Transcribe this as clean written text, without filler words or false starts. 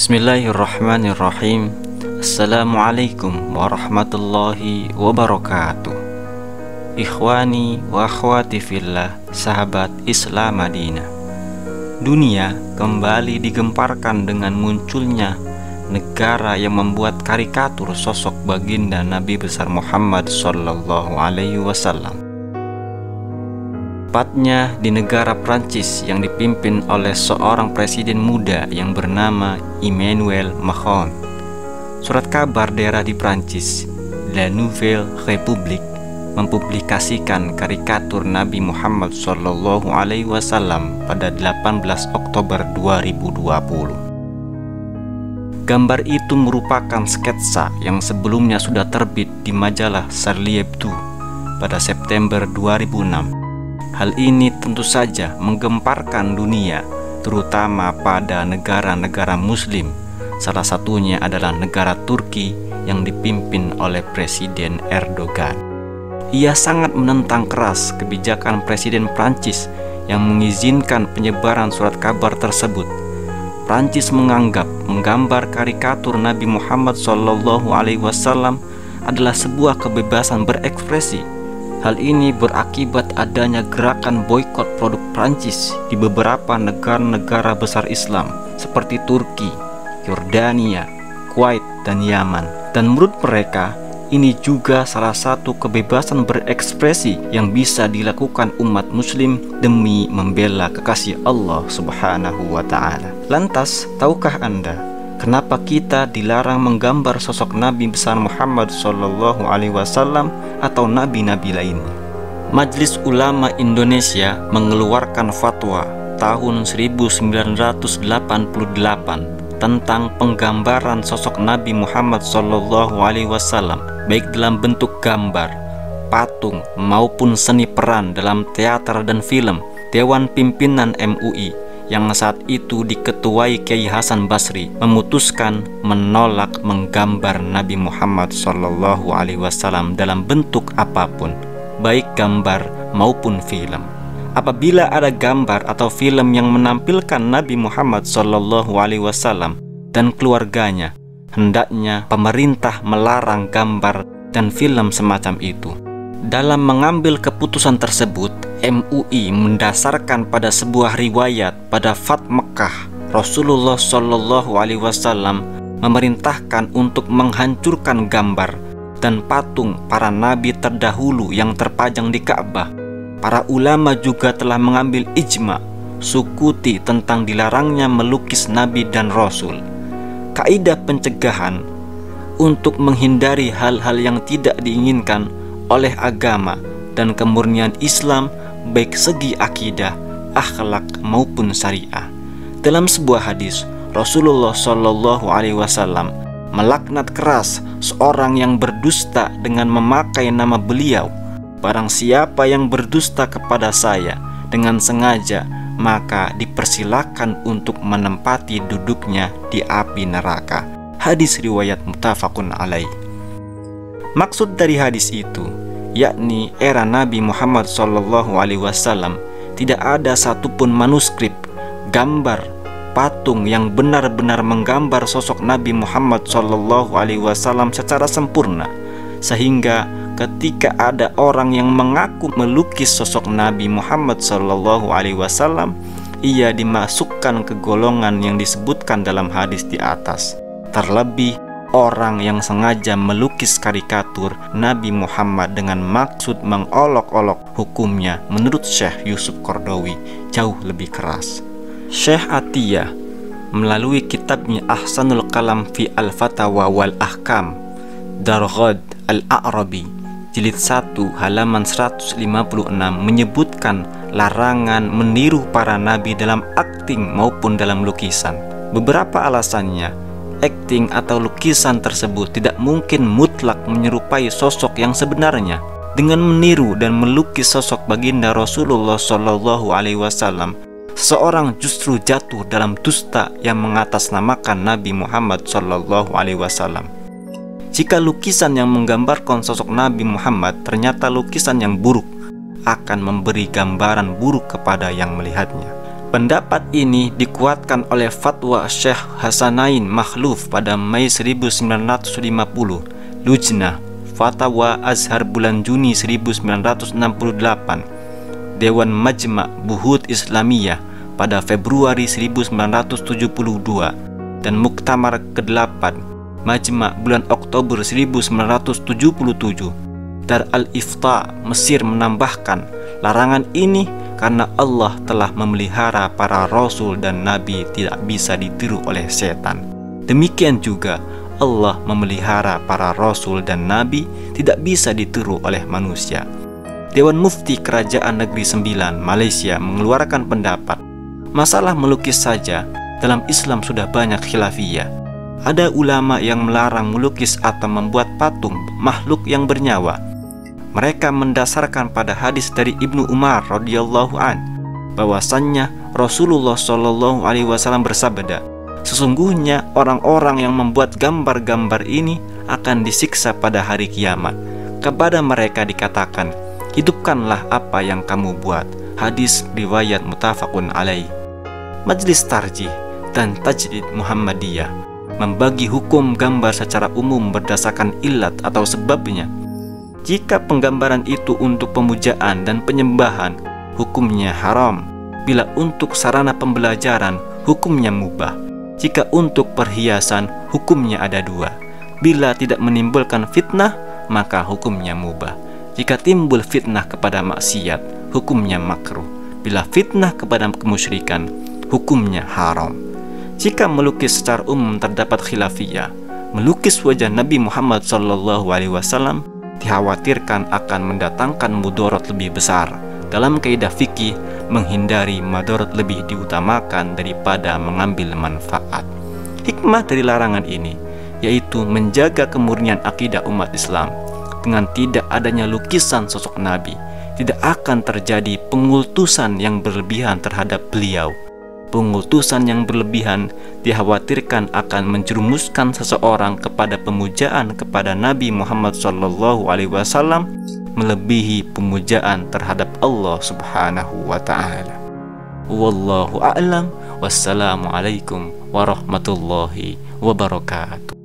Bismillahirrahmanirrahim. Assalamualaikum warahmatullahi wabarakatuh. Ikhwani wa akhwati fillah, sahabat Islam Madinah. Dunia kembali digemparkan dengan munculnya negara yang membuat karikatur sosok baginda Nabi besar Muhammad sallallahu alaihi wasallam. Tepatnya di negara Prancis yang dipimpin oleh seorang presiden muda yang bernama Emmanuel Macron. Surat kabar daerah di Prancis, La Nouvelle République, mempublikasikan karikatur Nabi Muhammad sallallahu alaihi wasallam pada 18 Oktober 2020. Gambar itu merupakan sketsa yang sebelumnya sudah terbit di majalah Charlie Hebdo pada September 2006. Hal ini tentu saja menggemparkan dunia, terutama pada negara-negara Muslim. Salah satunya adalah negara Turki yang dipimpin oleh Presiden Erdogan. Ia sangat menentang keras kebijakan Presiden Prancis yang mengizinkan penyebaran surat kabar tersebut. Prancis menganggap menggambar karikatur Nabi Muhammad SAW adalah sebuah kebebasan berekspresi. Hal ini berakibat adanya gerakan boikot produk Prancis di beberapa negara-negara besar Islam seperti Turki, Yordania, Kuwait, dan Yaman. Dan menurut mereka, ini juga salah satu kebebasan berekspresi yang bisa dilakukan umat muslim demi membela kekasih Allah Subhanahu wa ta'ala. Lantas, tahukah Anda kenapa kita dilarang menggambar sosok Nabi besar Muhammad sallallahu alaihi wasallam atau nabi-nabi lainnya? Majelis Ulama Indonesia mengeluarkan fatwa tahun 1988 tentang penggambaran sosok Nabi Muhammad sallallahu alaihi wasallam baik dalam bentuk gambar, patung maupun seni peran dalam teater dan film. Dewan Pimpinan MUI yang saat itu diketuai Kiai Hasan Basri memutuskan menolak menggambar Nabi Muhammad sallallahu alaihi wasallam dalam bentuk apapun, baik gambar maupun film. Apabila ada gambar atau film yang menampilkan Nabi Muhammad sallallahu alaihi wasallam dan keluarganya, hendaknya pemerintah melarang gambar dan film semacam itu. Dalam mengambil keputusan tersebut, MUI mendasarkan pada sebuah riwayat pada Fathu Mekkah. Rasulullah Shallallahu Alaihi Wasallam memerintahkan untuk menghancurkan gambar dan patung para nabi terdahulu yang terpajang di Ka'bah. Para ulama juga telah mengambil ijma sukuti tentang dilarangnya melukis nabi dan rasul. Kaidah pencegahan untuk menghindari hal-hal yang tidak diinginkan oleh agama dan kemurnian Islam, baik segi akidah, akhlak maupun syariah. Dalam sebuah hadis, Rasulullah Shallallahu Alaihi Wasallam melaknat keras seorang yang berdusta dengan memakai nama beliau. Barang siapa yang berdusta kepada saya dengan sengaja, maka dipersilakan untuk menempati duduknya di api neraka. Hadis riwayat muttafaqun alaih. Maksud dari hadis itu, yakni era Nabi Muhammad SAW tidak ada satupun manuskrip, gambar, patung yang benar-benar menggambar sosok Nabi Muhammad SAW secara sempurna, sehingga ketika ada orang yang mengaku melukis sosok Nabi Muhammad SAW, ia dimasukkan ke golongan yang disebutkan dalam hadis di atas. Terlebih orang yang sengaja melukis karikatur Nabi Muhammad dengan maksud mengolok-olok, hukumnya menurut Syekh Yusuf Qaradawi jauh lebih keras. Syekh Atiyah melalui kitabnya Ahsanul Kalam fi Al-Fatawa wal Ahkam, Darghad Al-A'rabi jilid 1 halaman 156 menyebutkan larangan meniru para nabi dalam akting maupun dalam lukisan. Beberapa alasannya, akting atau lukisan tersebut tidak mungkin mutlak menyerupai sosok yang sebenarnya. Dengan meniru dan melukis sosok baginda Rasulullah Shallallahu Alaihi Wasallam, seorang justru jatuh dalam dusta yang mengatasnamakan Nabi Muhammad Shallallahu Alaihi Wasallam. Jika lukisan yang menggambarkan sosok Nabi Muhammad ternyata lukisan yang buruk, akan memberi gambaran buruk kepada yang melihatnya. Pendapat ini dikuatkan oleh fatwa Syekh Hasanain Makhluf pada Mei 1950, Lujnah Fatwa Azhar bulan Juni 1968, Dewan Majma' Buhut Islamiyah pada Februari 1972, dan Muktamar ke-8 Majma' bulan Oktober 1977. Dar al-Ifta Mesir menambahkan, larangan ini karena Allah telah memelihara para rasul dan nabi tidak bisa ditiru oleh setan. Demikian juga Allah memelihara para rasul dan nabi tidak bisa ditiru oleh manusia. Dewan Mufti Kerajaan Negeri Sembilan Malaysia mengeluarkan pendapat, masalah melukis saja dalam Islam sudah banyak khilafiyah. Ada ulama yang melarang melukis atau membuat patung makhluk yang bernyawa. Mereka mendasarkan pada hadis dari Ibnu Umar radhiyallahu an, bahwasannya Rasulullah Shallallahu alaihi wasallam bersabda, sesungguhnya orang-orang yang membuat gambar-gambar ini akan disiksa pada hari kiamat. Kepada mereka dikatakan, hidupkanlah apa yang kamu buat. Hadis riwayat muttafaqun alaih. Majelis Tarjih dan Tajdid Muhammadiyah membagi hukum gambar secara umum berdasarkan ilat atau sebabnya. Jika penggambaran itu untuk pemujaan dan penyembahan, hukumnya haram. Bila untuk sarana pembelajaran, hukumnya mubah. Jika untuk perhiasan, hukumnya ada dua. Bila tidak menimbulkan fitnah, maka hukumnya mubah. Jika timbul fitnah kepada maksiat, hukumnya makruh. Bila fitnah kepada kemusyrikan, hukumnya haram. Jika melukis secara umum terdapat khilafiyah, melukis wajah Nabi Muhammad SAW dikhawatirkan akan mendatangkan mudarat lebih besar. Dalam kaidah fikih, menghindari mudarat lebih diutamakan daripada mengambil manfaat. Hikmah dari larangan ini yaitu menjaga kemurnian akidah umat Islam. Dengan tidak adanya lukisan sosok Nabi, tidak akan terjadi pengultusan yang berlebihan terhadap beliau. Pengultusan yang berlebihan dikhawatirkan akan menjerumuskan seseorang kepada pemujaan kepada Nabi Muhammad SAW melebihi pemujaan terhadap Allah Subhanahu wa ta'ala. Wallahu a'lam. Wassalamualaikum warahmatullahi wabarakatuh.